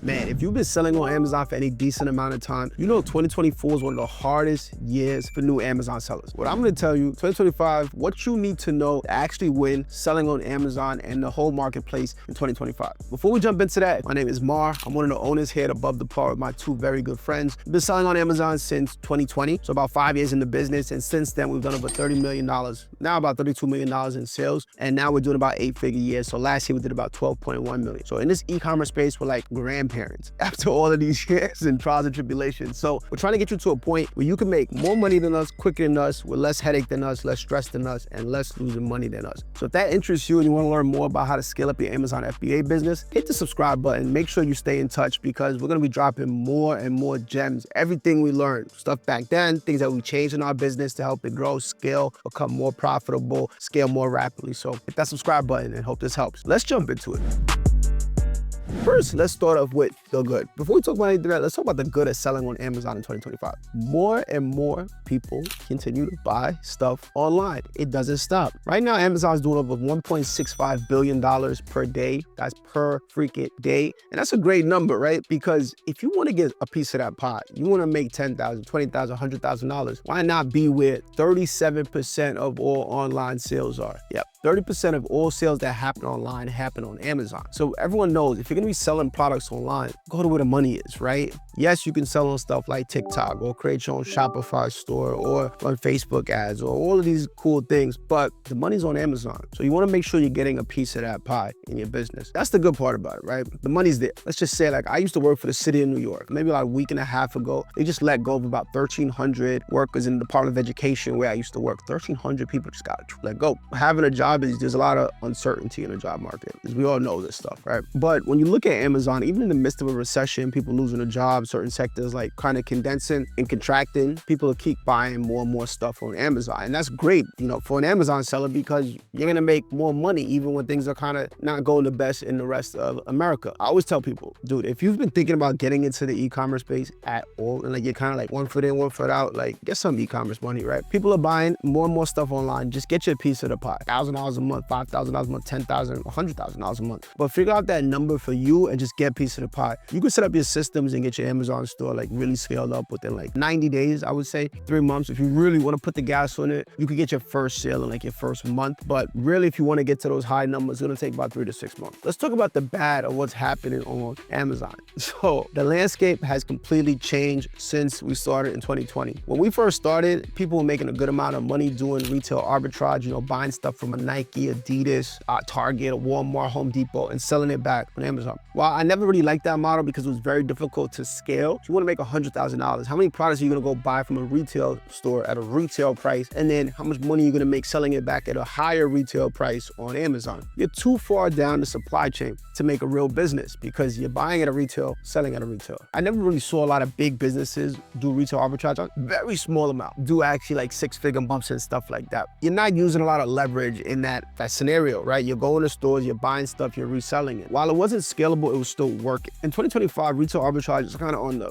Man, if you've been selling on Amazon for any decent amount of time, you know 2024 is one of the hardest years for new Amazon sellers. What I'm gonna tell you, 2025, what you need to know to actually win selling on Amazon and the whole marketplace in 2025. Before we jump into that, my name is Mar. I'm one of the owners here at Above the Par with my two very good friends. We've been selling on Amazon since 2020, so about 5 years in the business, and since then we've done over $30 million, now about $32 million in sales, and now we're doing about 8-figure years. So last year we did about 12.1 million. So in this e-commerce space, we're like grandparents after all of these years and trials and tribulations. So we're trying to get you to a point where you can make more money than us, quicker than us, with less headache than us, less stress than us, and less losing money than us. So if that interests you and you want to learn more about how to scale up your Amazon FBA business, hit the subscribe button. Make sure you stay in touch because we're going to be dropping more and more gems. Everything we learned, stuff back then, things that we changed in our business to help it grow, scale, become more profitable, scale more rapidly. So hit that subscribe button and hope this helps. Let's jump into it. First, let's start off with the good. Before we talk about anything else, let's talk about the good of selling on Amazon in 2025. More and more people continue to buy stuff online. It doesn't stop. Right now, Amazon's doing over $1.65 billion per day. That's per freaking day. And that's a great number, right? Because if you want to get a piece of that pie, you want to make $10,000, $20,000, $100,000, why not be where 37% of all online sales are? Yep. 30% of all sales that happen online happen on Amazon. So everyone knows if you're gonna be selling products online, go to where the money is, right? Yes, you can sell on stuff like TikTok or create your own Shopify store or run Facebook ads or all of these cool things, but the money's on Amazon. So you wanna make sure you're getting a piece of that pie in your business. That's the good part about it, right? The money's there. Let's just say, like, I used to work for the city of New York. Maybe like a week and a half ago, they just let go of about 1,300 workers in the Department of Education where I used to work. 1,300 people just got let go. Having a job there's a lot of uncertainty in the job market, because we all know this stuff, right? But when you look at Amazon, even in the midst of a recession, people losing a job, certain sectors like kind of condensing and contracting, people keep buying more and more stuff on Amazon. And that's great, you know, for an Amazon seller, because you're gonna make more money even when things are kind of not going the best in the rest of America. I always tell people, dude, if you've been thinking about getting into the e-commerce space at all, and like you're kind of like one foot in, one foot out, like get some e-commerce money, right? People are buying more and more stuff online. Just get your piece of the pie. $1,000 a month, $5,000 a month, $10,000, $100,000 a month. But figure out that number for you and just get a piece of the pie. You can set up your systems and get your Amazon store like really scaled up within like 90 days, I would say, 3 months. If you really want to put the gas on it, you could get your first sale in like your first month. But really, if you want to get to those high numbers, it's going to take about 3 to 6 months. Let's talk about the bad of what's happening on Amazon. So the landscape has completely changed since we started in 2020. When we first started, people were making a good amount of money doing retail arbitrage, you know, buying stuff from a Nike, Adidas, Target, Walmart, Home Depot, and selling it back on Amazon. While I never really liked that model because it was very difficult to scale, if you want to make $100,000, how many products are you going to go buy from a retail store at a retail price? And then how much money are you going to make selling it back at a higher retail price on Amazon? You're too far down the supply chain to make a real business because you're buying at a retail, selling at a retail. I never really saw a lot of big businesses do retail arbitrage. Very small amount. Do actually like 6-figure bumps and stuff like that. You're not using a lot of leverage in that scenario, right? You're going to stores, you're buying stuff, you're reselling it. While it wasn't scalable, it was still working. In 2025, retail arbitrage is kind of on the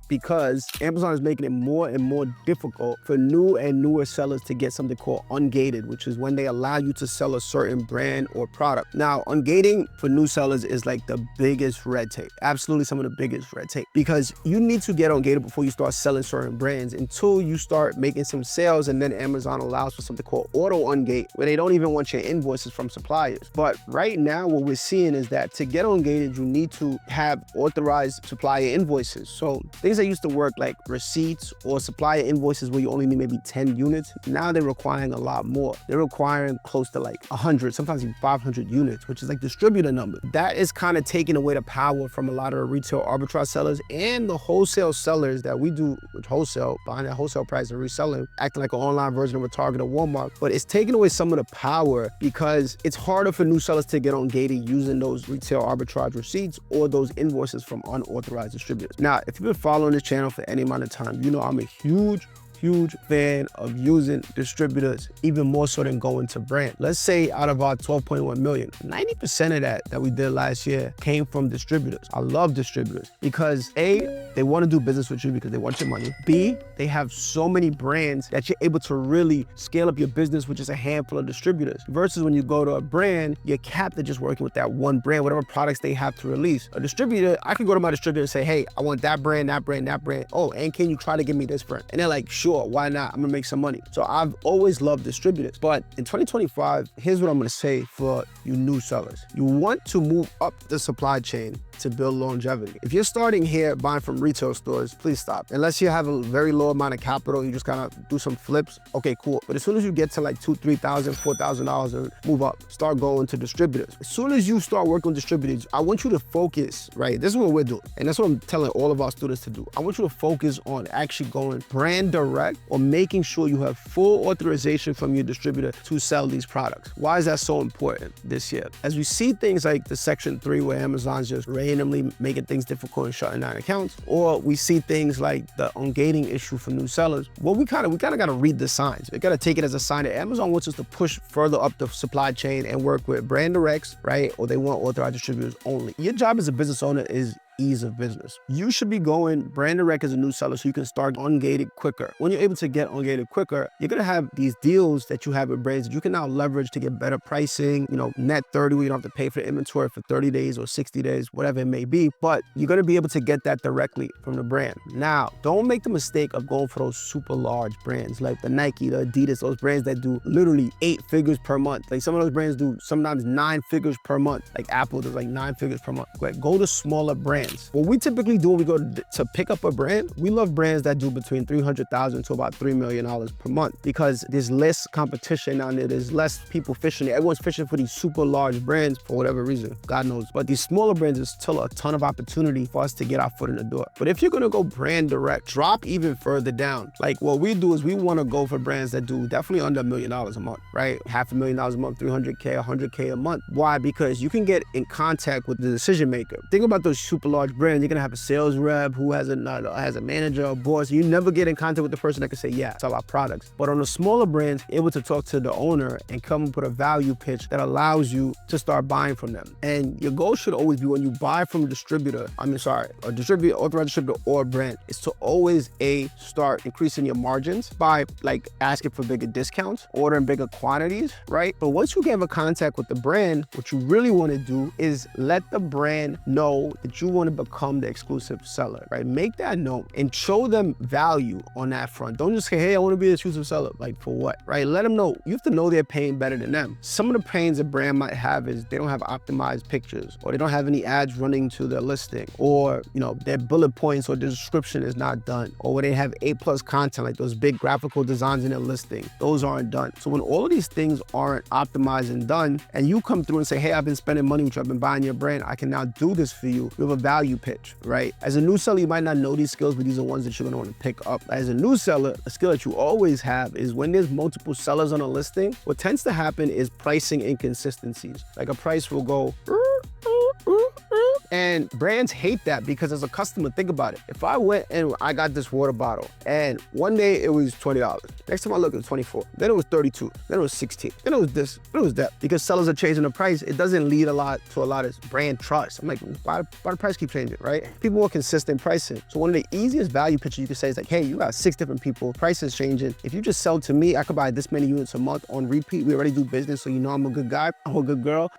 because Amazon is making it more and more difficult for new and newer sellers to get something called ungated, which is when they allow you to sell a certain brand or product. Now, ungating for new sellers is like the biggest red tape. Absolutely some of the biggest red tape, because you need to get ungated before you start selling certain brands until you start making some sales, and then Amazon allows for something called auto ungate, where they don't even want your invoices from suppliers. But right now, what we're seeing is that to get ungated, you need to have authorized supplier invoices. So things that used to work like receipts or supplier invoices where you only need maybe 10 units, now they're requiring a lot more. They're requiring close to like 100, sometimes even 500 units, which is like distributor number. That is kind of taking away the power from a lot of the retail arbitrage sellers and the wholesale sellers that we do with wholesale, buying at wholesale price and reselling, acting like an online version of a Target or Walmart. But it's taking away some of the power because it's harder for new sellers to get ungated using those retail arbitrage receipts or those invoices from unauthorized distributors. Now, if you've been following this channel for any amount of time, you know I'm a huge huge fan of using distributors, even more so than going to brand. Let's say out of our 12.1 million, 90% of that we did last year came from distributors. I love distributors because A, they want to do business with you because they want your money. B, they have so many brands that you're able to really scale up your business with just a handful of distributors. Versus when you go to a brand, you're capped at just working with that one brand, whatever products they have to release. A distributor, I can go to my distributor and say, hey, I want that brand, that brand, that brand. Oh, and can you try to give me this brand? And they're like, sure, why not? I'm gonna make some money. So I've always loved distributors. But in 2025, here's what I'm gonna say for you new sellers. You want to move up the supply chain to build longevity. If you're starting here buying from retail stores, please stop. Unless you have a very low amount of capital, you just kind of do some flips, okay, cool. But as soon as you get to like $2,000, $3,000, $4,000 and move up, start going to distributors. As soon as you start working with distributors, I want you to focus, right? This is what we're doing. And that's what I'm telling all of our students to do. I want you to focus on actually going brand direct or making sure you have full authorization from your distributor to sell these products. Why is that so important this year? As we see things like the Section 3 where Amazon's just randomly making things difficult and shutting down accounts, or we see things like the ungating issue for new sellers, well, we kind of got to read the signs. We got to take it as a sign that Amazon wants us to push further up the supply chain and work with brand directs, right? Or they want authorized distributors only. Your job as a business owner is ease of business. You should be going brand direct as a new seller so you can start ungated quicker. When you're able to get ungated quicker, you're gonna have these deals that you have with brands that you can now leverage to get better pricing, you know, net 30 where you don't have to pay for the inventory for 30 days or 60 days, whatever it may be, but you're gonna be able to get that directly from the brand. Now, don't make the mistake of going for those super large brands like the Nike, the Adidas, those brands that do literally 8 figures per month. Like some of those brands do sometimes 9 figures per month. Like Apple does like 9 figures per month. Go to smaller brands. What we typically do when we go to pick up a brand, we love brands that do between $300,000 to about $3 million per month because there's less competition on it. There's less people fishing. Everyone's fishing for these super large brands for whatever reason, God knows. But these smaller brands, there's still a ton of opportunity for us to get our foot in the door. But if you're gonna go brand direct, drop even further down. Like what we do is we wanna go for brands that do definitely under $1 million a month, right? $500,000 a month, 300K, 100K a month. Why? Because you can get in contact with the decision maker. Think about those super large brands. You're gonna have a sales rep who has a manager or boss. You never get in contact with the person that can say, yeah, sell our products. But on the smaller brands, you're able to talk to the owner and come up with a value pitch that allows you to start buying from them. And your goal should always be when you buy from a distributor, a distributor, authorized distributor or a brand, is to always start increasing your margins by like asking for bigger discounts, ordering bigger quantities, right? But once you have a contact with the brand, what you really want to do is let the brand know that you want to become the exclusive seller, right? Make that known and show them value on that front. Don't just say, hey, I want to be the exclusive seller. Like for what, right? Let them know. You have to know they're paying better than them. Some of the pains a brand might have is they don't have optimized pictures, or they don't have any ads running to their listing, or their bullet points or the description is not done, or where they have A+ content like those big graphical designs in their listing. Those aren't done. So when all of these things aren't optimized and done, and you come through and say, hey, I've been spending money with you, I've been buying your brand, I can now do this for you. You have a value pitch, right? As a new seller, you might not know these skills, but these are ones that you're gonna want to pick up. As a new seller, a skill that you always have is when there's multiple sellers on a listing, what tends to happen is pricing inconsistencies. Like a price will go, and brands hate that because as a customer, think about it. If I went and I got this water bottle and one day it was $20, next time I look, it was $24, then it was $32, then it was $16, then it was this, then it was that. Because sellers are changing the price, it doesn't lead to a lot of brand trust. I'm like, why the price keep changing, right? People want consistent pricing. So one of the easiest value pitches you can say is like, hey, you got 6 different people, price is changing. If you just sell to me, I could buy this many units a month on repeat. We already do business, so you know I'm a good guy, I'm a good girl.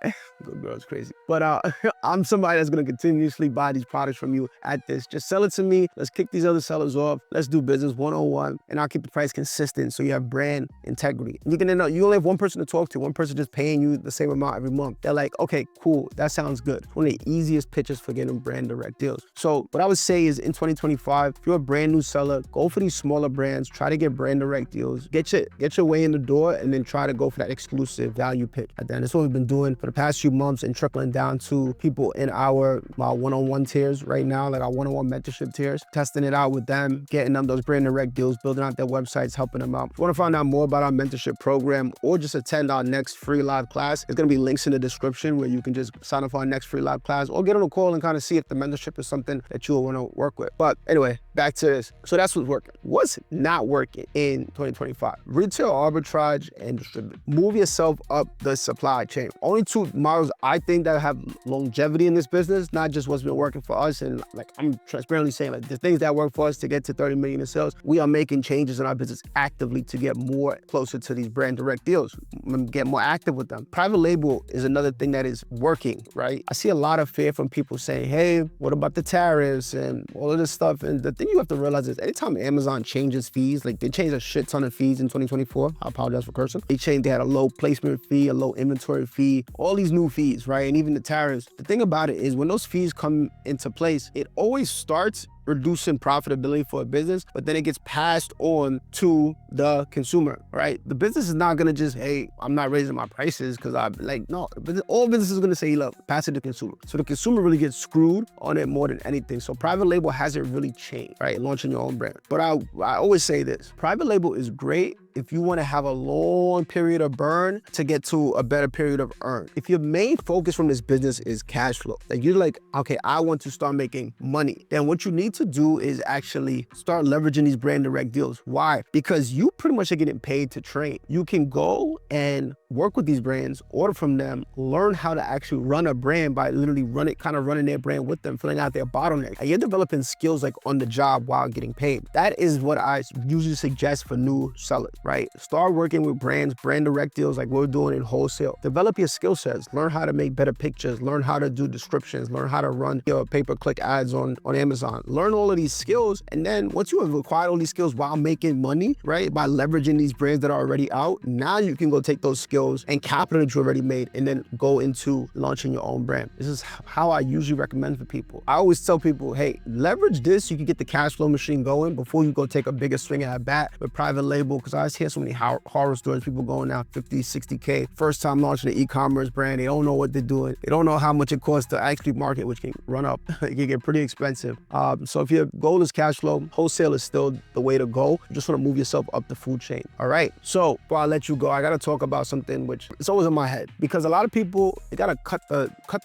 Good girl is crazy. But I'm somebody that's gonna continuously buy these products from you at this. Just sell it to me. Let's kick these other sellers off. Let's do business one-on-one, and I'll keep the price consistent so you have brand integrity. You can you only have one person to talk to, one person just paying you the same amount every month. They're like, okay, cool, that sounds good. It's one of the easiest pitches for getting brand direct deals. So what I would say is in 2025, if you're a brand new seller, go for these smaller brands, try to get brand direct deals, get your way in the door, and then try to go for that exclusive value pitch. At the end, that's what we've been doing for the past few months and trickling down to people in our one-on-one tiers right now, like our one-on-one mentorship tiers, testing it out with them, getting them those brand direct deals, building out their websites, helping them out. If you want to find out more about our mentorship program or just attend our next free live class, there's going to be links in the description where you can just sign up for our next free live class or get on a call and kind of see if the mentorship is something that you'll want to work with. But anyway, back to this. So that's what's working. What's not working in 2025? Retail arbitrage and distribute. Move yourself up the supply chain. Only two models I think that have longevity in this business, not just what's been working for us. And like I'm transparently saying, like the things that work for us to get to 30 million in sales, we are making changes in our business actively to get more closer to these brand direct deals, get more active with them. Private label is another thing that is working, right? I see a lot of fear from people saying, hey, what about the tariffs and all of this stuff? And the thing you have to realize is anytime Amazon changes fees, like they changed a shit ton of fees in 2024. I apologize for cursing. They had a low placement fee, a low inventory fee, all these new fees, right? And even the tariffs. The thing about it is when those fees come into place, it always starts reducing profitability for a business, but then it gets passed on to the consumer, right? The business is not gonna just, hey, I'm not raising my prices because I'm like, no, all business is gonna say, look, pass it to the consumer. So the consumer really gets screwed on it more than anything. So private label hasn't really changed, right? Launching your own brand. But I always say this, private label is great if you want to have a long period of burn to get to a better period of earn. If your main focus from this business is cash flow, like you're like, okay, I want to start making money, then what you need to do is actually start leveraging these brand direct deals. Why? Because you pretty much are getting paid to train. You can go and work with these brands, order from them, learn how to actually run a brand by literally running their brand with them, filling out their bottlenecks. And you're developing skills like on the job while getting paid. That is what I usually suggest for new sellers, right? Start working with brands, brand direct deals like we're doing in wholesale. Develop your skill sets, learn how to make better pictures, learn how to do descriptions, learn how to run your pay-per-click ads on Amazon. Learn all of these skills. And then once you have acquired all these skills while making money, right? By leveraging these brands that are already out, now you can go take those skills and capital that you already made and then go into launching your own brand. This is how I usually recommend for people. I always tell people, hey, leverage this. You can get the cash flow machine going before you go take a bigger swing at a bat with private label. Because I hear so many horror stories, people going out 50, 60K, first time launching an e-commerce brand. They don't know what they're doing. They don't know how much it costs to actually market, which can run up. It can get pretty expensive. So if your goal is cash flow, wholesale is still the way to go. You just want to move yourself up the food chain. All right. So before I let you go, I got to talk about something which it's always in my head because a lot of people, they got to cut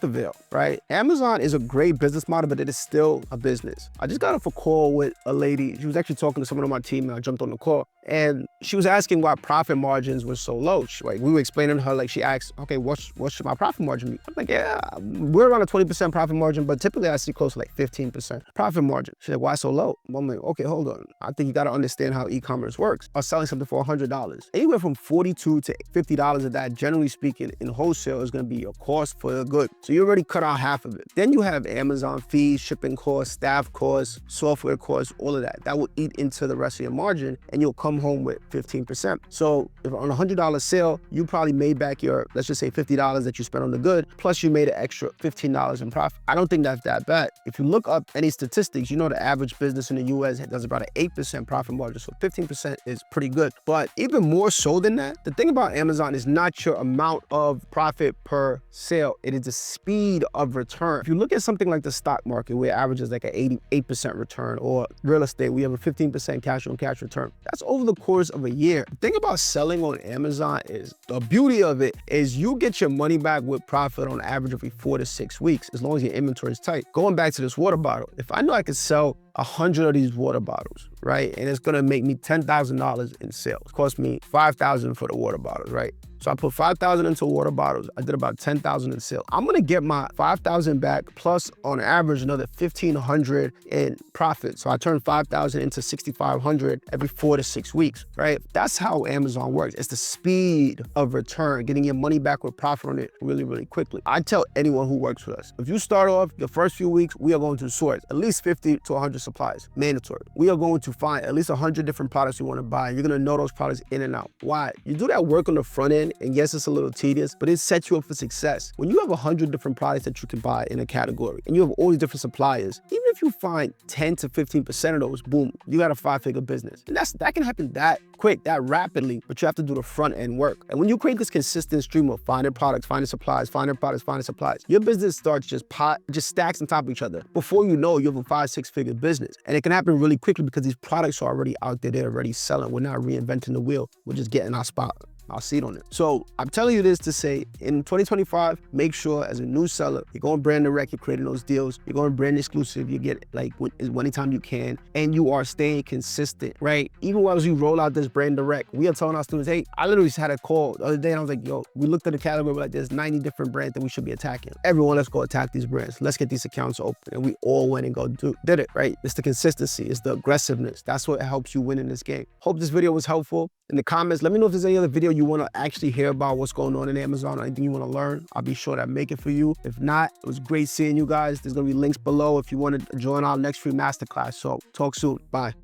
the veil, right? Amazon is a great business model, but it is still a business. I just got off a call with a lady. She was actually talking to someone on my team and I jumped on the call. And she was asking why profit margins were so low. We were explaining to her, like she asked, okay, what should my profit margin be? I'm like, yeah, we're around a 20% profit margin, but typically I see close to like 15% profit margin. She's like, why so low? I'm like, okay, hold on. I think you got to understand how e-commerce works. I was selling something for $100. Anywhere from $42 to $50 of that, generally speaking, in wholesale is going to be your cost for the good. So you already cut out half of it. Then you have Amazon fees, shipping costs, staff costs, software costs, all of that. That will eat into the rest of your margin and you'll come home with 15%. So if on a $100 sale, you probably made back your, let's just say $50 that you spent on the good, plus you made an extra $15 in profit. I don't think that's that bad. If you look up any statistics, you know the average business in the US does about an 8% profit margin. So 15% is pretty good. But even more so than that, the thing about Amazon is not your amount of profit per sale. It is the speed of return. If you look at something like the stock market, where it averages like an 88% return, or real estate, we have a 15% cash on cash return. That's over the course of a year. The thing about selling on Amazon is the beauty of it is you get your money back with profit on average every 4 to 6 weeks, as long as your inventory is tight. Going back to this water bottle, if I know I could sell 100 of these water bottles, right? And it's gonna make me $10,000 in sales. It cost me $5,000 for the water bottles, right? So I put $5,000 into water bottles. I did about $10,000 in sales. I'm gonna get my $5,000 back plus on average another $1,500 in profit. So I turn $5,000 into $6,500 every 4 to 6 weeks, right? That's how Amazon works. It's the speed of return, getting your money back with profit on it really, really quickly. I tell anyone who works with us, if you start off the first few weeks, we are going to source at least 50 to 100 supplies, mandatory. We are going to find at least 100 different products you wanna buy. You're gonna know those products in and out. Why? You do that work on the front end, and yes, it's a little tedious, but it sets you up for success. When you have 100 different products that you can buy in a category, and you have all these different suppliers, even if you find 10 to 15% of those, boom, you got a 5-figure business. And that can happen that quick, that rapidly, but you have to do the front end work. And when you create this consistent stream of finding products, finding supplies, finding products, finding supplies, your business starts just stacks on top of each other. Before you know, you have a 5-6-figure business. And it can happen really quickly because these products are already out there, they're already selling. We're not reinventing the wheel, we're just getting our spot. I'll see it on it. So I'm telling you this to say, in 2025, make sure as a new seller, you're going brand direct, you're creating those deals, you're going brand exclusive, you get like anytime you can, and you are staying consistent, right? Even as you roll out this brand direct, we are telling our students, hey, I literally just had a call the other day and I was like, yo, we looked at the category, we're like, there's 90 different brands that we should be attacking. Everyone, let's go attack these brands. Let's get these accounts open. And we all went and did it, right? It's the consistency, it's the aggressiveness. That's what helps you win in this game. Hope this video was helpful. In the comments, let me know if there's any other video you want to actually hear about what's going on in Amazon or anything you want to learn. I'll be sure to make it for you. If not, it was great seeing you guys. There's going to be links below if you want to join our next free masterclass. So talk soon. Bye.